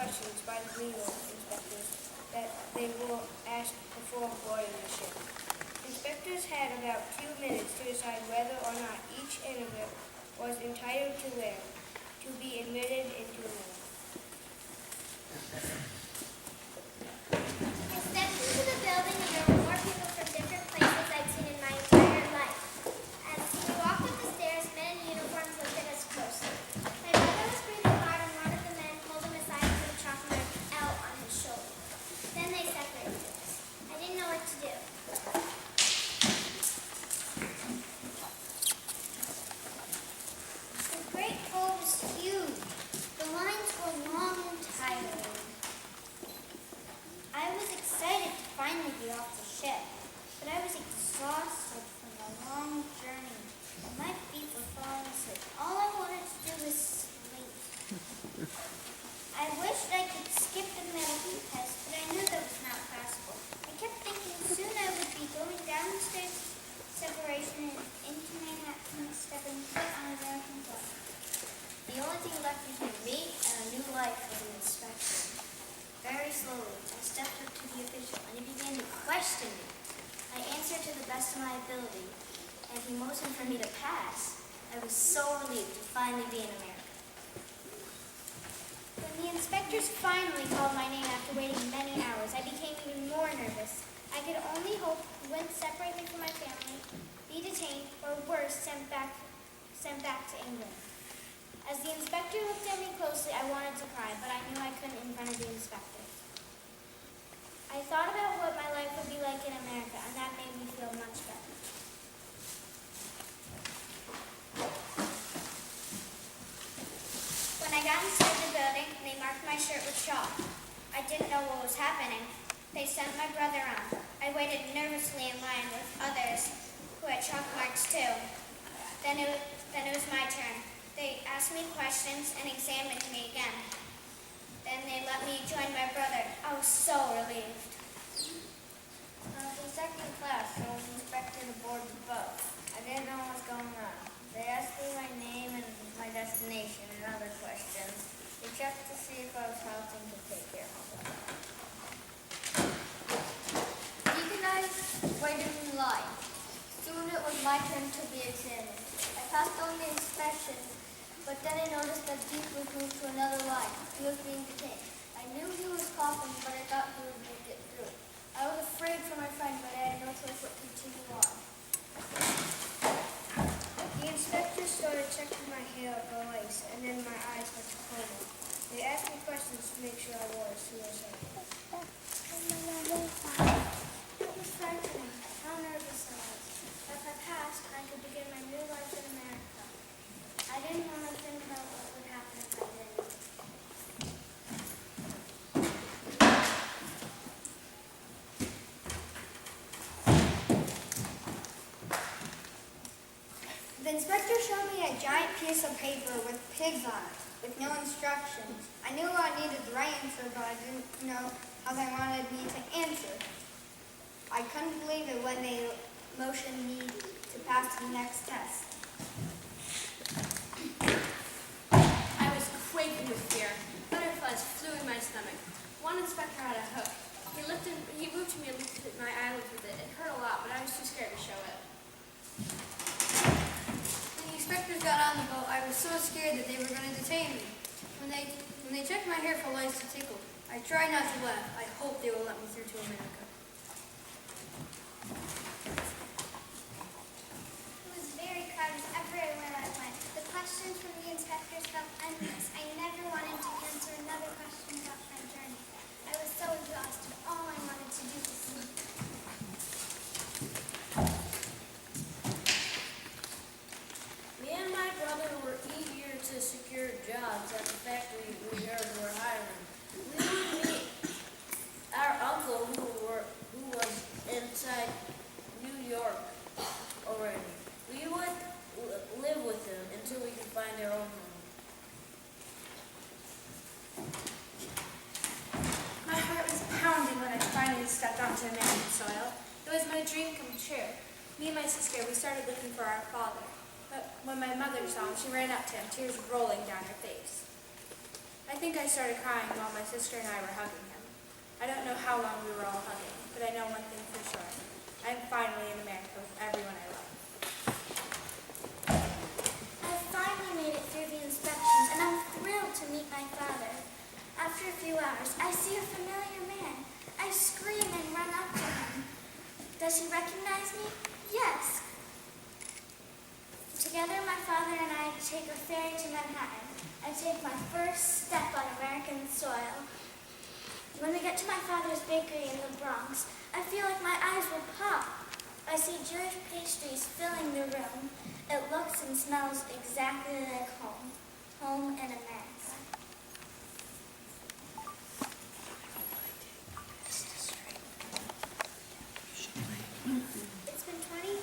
questions by the legal inspectors that they will ask before boarding the ship. Inspectors had about 2 minutes to decide whether or not each immigrant was entitled to land to be admitted into America. I stepped into the building and there were more people from different places I'd seen in my entire life. As we walked up the stairs, men in uniforms looked at us closely. My brother was breathing hard and one of the men pulled him aside and put a chalk marked L on his shoulder. Then they separated us. I didn't know what to do. The Great Hall was huge. The lines were long and tiring. I was excited to finally be off the ship, but I was exhausted from a long journey. My feet were falling asleep. All I wanted to do was sleep. I wished I could skip the medical test, but I knew that was not possible. I kept thinking soon I would be going down the stairs of separation and into Manhattan, stepping foot on American soil. The only thing left between me and a new life was an inspection. Very slowly, I stepped up to the official, and he began to question me. I answered to the best of my ability, and he motioned for me to pass. I was so relieved to finally be in America. When the inspectors finally called my name after waiting many hours, I became even more nervous. I could only hope he wouldn't separate me from my family, be detained, or worse, sent back to England. As the inspector looked at me closely, I wanted to cry, but I knew I couldn't in front of the inspector. I thought about what my life would be like in America, and that made me feel much better. When I got inside the building, they marked my shirt with chalk. I didn't know what was happening. They sent my brother on. I waited nervously in line with others who had chalk marks too. Then it was my turn. They asked me questions and examined me again. Then they let me join my brother. I was so relieved. I was in second class, so I was inspector to board the boat. I didn't know what was going on. They asked me my name and my destination and other questions. They checked to see if I was helping to take care of myself. Deacon and I waited in line. Soon it was my turn to be examined. I passed on the inspection, but then I noticed that Deep was moved to another line. He was being detained. I knew he was coughing, but I thought he would make it through. I was afraid for my friend, but I had no choice but to continue on. The inspectors started checking my hair for lice, and then my eyes went to coma. They asked me questions to make sure I was suicide. It was frightening, how nervous I was. If I passed, I could begin my new life in America. I didn't want to think about what would happen if I didn't. The inspector showed me a giant piece of paper with pigs on it, with no instructions. I knew I needed the right answer, but I didn't know how they wanted me to answer. I couldn't believe it when they motioned me to pass to the next test. I was quaking with fear. Butterflies flew in my stomach. One inspector had a hook. He moved to me and looked at my eyelids with it. It hurt a lot, but I was too scared to show it. When the inspectors got on the boat, I was so scared that they were going to detain me. When they checked my hair for lice to tickle, I tried not to laugh. I hoped they would let me through to America. It was very crowded everywhere I went. The questions from the inspectors felt endless. I never wanted to answer another question about my journey. I was so exhausted. All I wanted to do was sleep. Me and my brother were eager to secure jobs at the factory we heard were hiring. We would meet our uncle who was inside New York already. We would live with him until we could find our own home. My heart was pounding when I finally stepped onto American soil. It was my dream come true. Me and my sister, we started looking for our father. But when my mother saw him, she ran up to him, tears rolling down her face. I think I started crying while my sister and I were hugging him. I don't know how long we were all hugging, but I know one thing for sure. I'm finally in America with everyone I love. I finally made it through the inspections, and I'm thrilled to meet my father. After a few hours, I see a familiar man. I scream and run up to him. Does he recognize me? Yes. Together, my father and I take a ferry to Manhattan. I take my first step on American soil. When we get to my father's bakery in the Bronx, I feel like my eyes will pop. I see Jewish pastries filling the room. It looks and smells exactly like home. Home in America. It's been 20.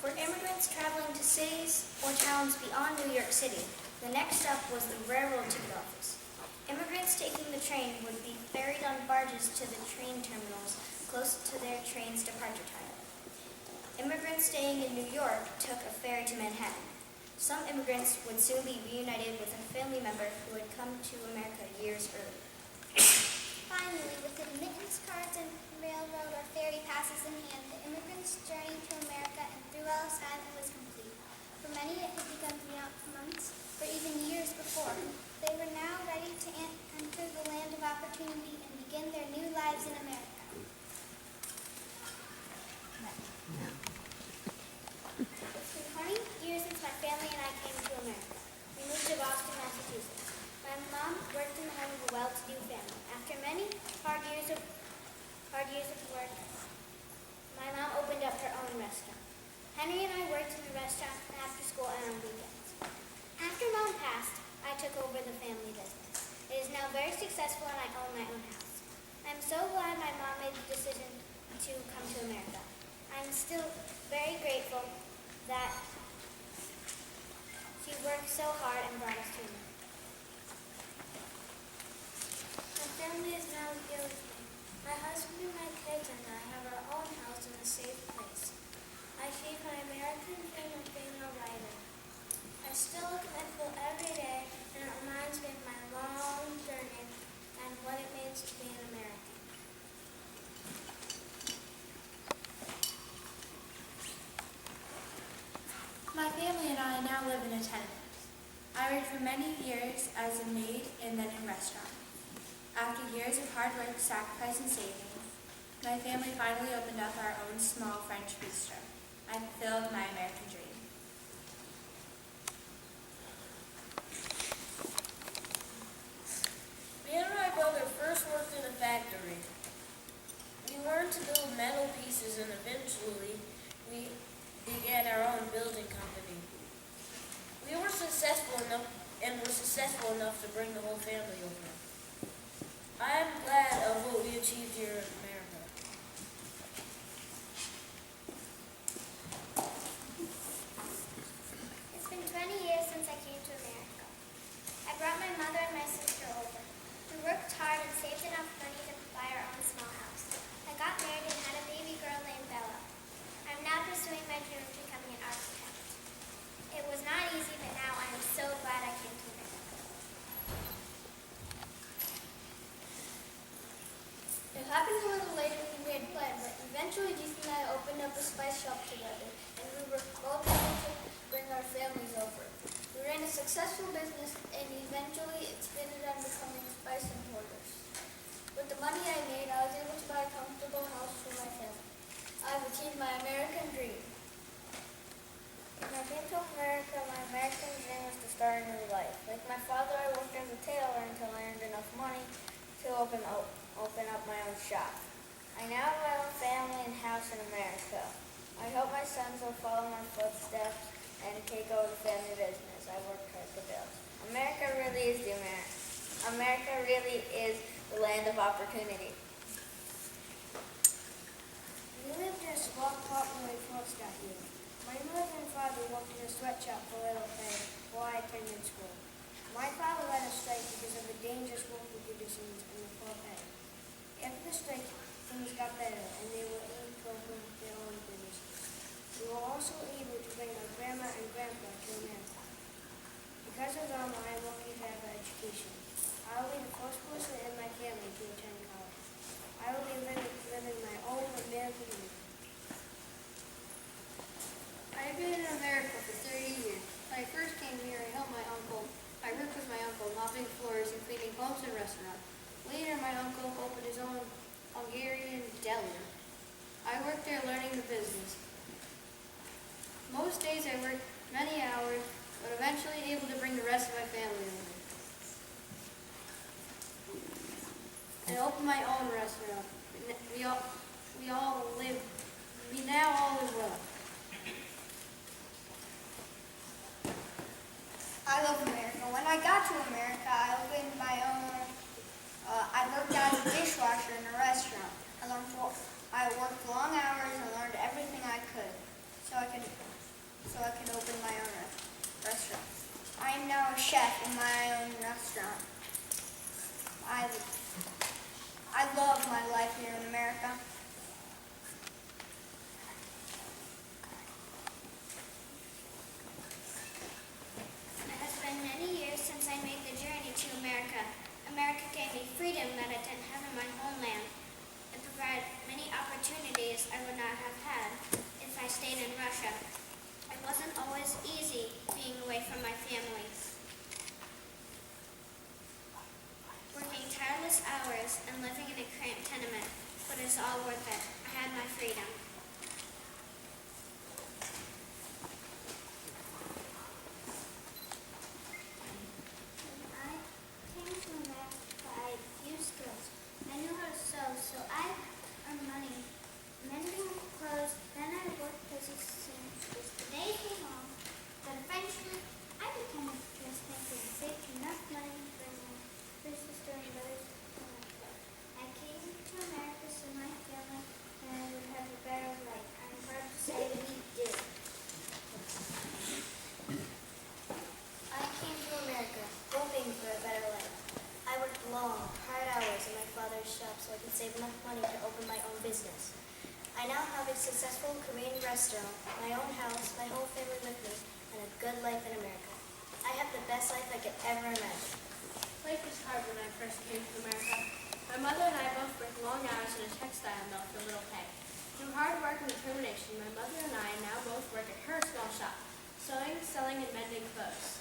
For immigrants traveling to cities or towns beyond New York City, the next stop was the railroad ticket office. Immigrants taking the train would be ferried on barges to the train terminals close to their train's departure time. Immigrants staying in New York took a ferry to Manhattan. Some immigrants would soon be reunited with a family member who had come to America years earlier. Finally, with admittance cards and railroad or ferry passes in hand, the immigrants' journey to America and through Ellis Island was complete. For many, it had begun months or even years before. They were now ready to enter the land of opportunity and begin their new lives in America. It's been 20 years since my family and I came to America. We moved to Boston, Massachusetts. My mom worked in the home of a well-to-do family. After many hard years of work, my mom opened up her own restaurant. Henry and I worked in the restaurant after school and on weekends. After Mom passed, I took over the family business. It is now very successful and I own my own house. I'm so glad my mom made the decision to come to America. I'm still very grateful that she worked so hard and brought us to America. My family is now here with me. My husband and my kids and I have our own house in a safe place. I feed my American dream of being a writer. I still look at my quilt every day and it reminds me of my long journey and what it means to be an American. My family and I now live in a tenement. I worked for many years as a maid and then in restaurants. After years of hard work, sacrifice, and savings, my family finally opened up our own small French bistro. I fulfilled my American dream. Me and my brother first worked in a factory. We learned to build metal pieces and eventually we began our own building company. We were successful enough to bring the whole family over. I am glad of what we achieved here in America. It's been 20 years since I came to America. I brought my mother and my sister over. We worked hard and saved enough money to buy our own small house. I got married and had a baby girl named Bella. I'm now pursuing my dream of becoming an architect. It was not easy, but now I am so glad I came to America. It happened a little later than we had planned, but eventually Jason and I opened up a spice shop together, and we were both able to bring our families over. We ran a successful business, and eventually it expanded on becoming spice importers. With the money I made, I was able to buy a comfortable house for my family. I've achieved my American dream. When I came to America, my American dream was to start a new life. Like my father, I worked as a tailor until I earned enough money to open up my own shop. I now have my own family and house in America. I hope my sons will follow my footsteps and take over the family business I worked hard to build. America really is America really is the land of opportunity. We lived in a small apartment when we first got here. My mother and father worked in a sweatshop for little pay while I attended school. My father led a strike because of the dangerous working conditions and the poor pay. After the strike, things got better, and they were able to open their own businesses. We were also able to bring our grandma and grandpa to America. Because of them, I am lucky to have an education. I will be the first person in my family to attend college. I will be living my own American dream. I've been in America for 30 years. When I first came here, I helped my uncle. I worked with my uncle, mopping floors and cleaning homes and restaurants. Later, my uncle opened his own Hungarian deli. I worked there learning the business. Most days I worked many hours, but eventually able to bring the rest of my family over. And open my own restaurant. We now all live well. I love America. When I got to America, I opened my own. I worked as a dishwasher in a restaurant. I worked long hours and learned everything I could, so I could open my own restaurant. I am now a chef in my own restaurant. I love my life here in America. It has been many years since I made the journey to America. America gave me freedom that I didn't have in my homeland. It provided many opportunities I would not have had if I stayed in Russia. It wasn't always easy being away from my family. Working tireless hours and living in a cramped tenement, but it's all worth it. I had my freedom. When I came to America, I had few skills. I knew how to sew, so I earned money mending clothes. Then I worked as a seamstress. The days were long, but eventually I became a dressmaker and saved enough money for my first sister and brothers. I came to America so my family and I would have a better life. I'm proud to say we did. I came to America hoping for a better life. I worked long, hard hours in my father's shop so I could save enough money to open my own business. I now have a successful Korean restaurant, my own house, my whole family with me, and a good life in America. I have the best life I could ever imagine. Life was hard when I first came to America. My mother and I both worked long hours in a textile mill for little pay. Through hard work and determination, my mother and I now both work at her small shop, sewing, selling, and mending clothes.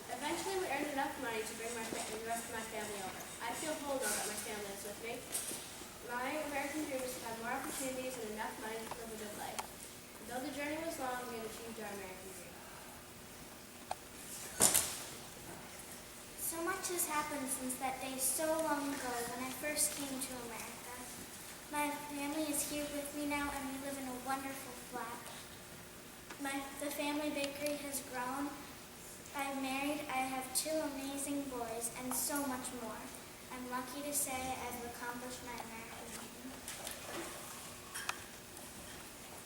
Eventually, we earned enough money to bring the rest of my family over. I feel whole now that my family is with me. My American dream is to have more opportunities and enough money to live a good life. Though the journey was long, we had achieved our American dream. So much has happened since that day so long ago when I first came to America. My family is here with me now and we live in a wonderful flat. The family bakery has grown. I'm married, I have 2 amazing boys, and so much more. I'm lucky to say I've accomplished my American dream.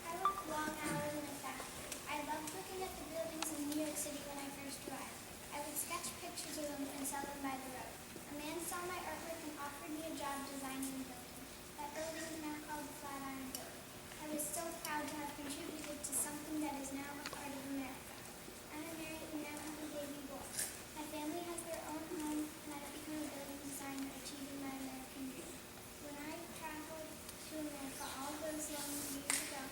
I worked long hours in a factory. I loved looking at the buildings in New York City when I first arrived. I would sketch pictures of them and sell them by the road. A man saw my artwork and offered me a job designing the building. That building is now called the Flatiron Building. I was so proud to have contributed to something that is now a part of America. I'm married and now have a baby boy. My family has their own home and I have become a building designer, achieving my American dream. When I traveled to America all those long years ago,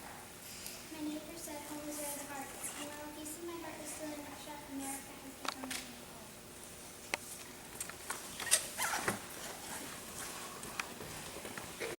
my neighbors said home was where the heart is.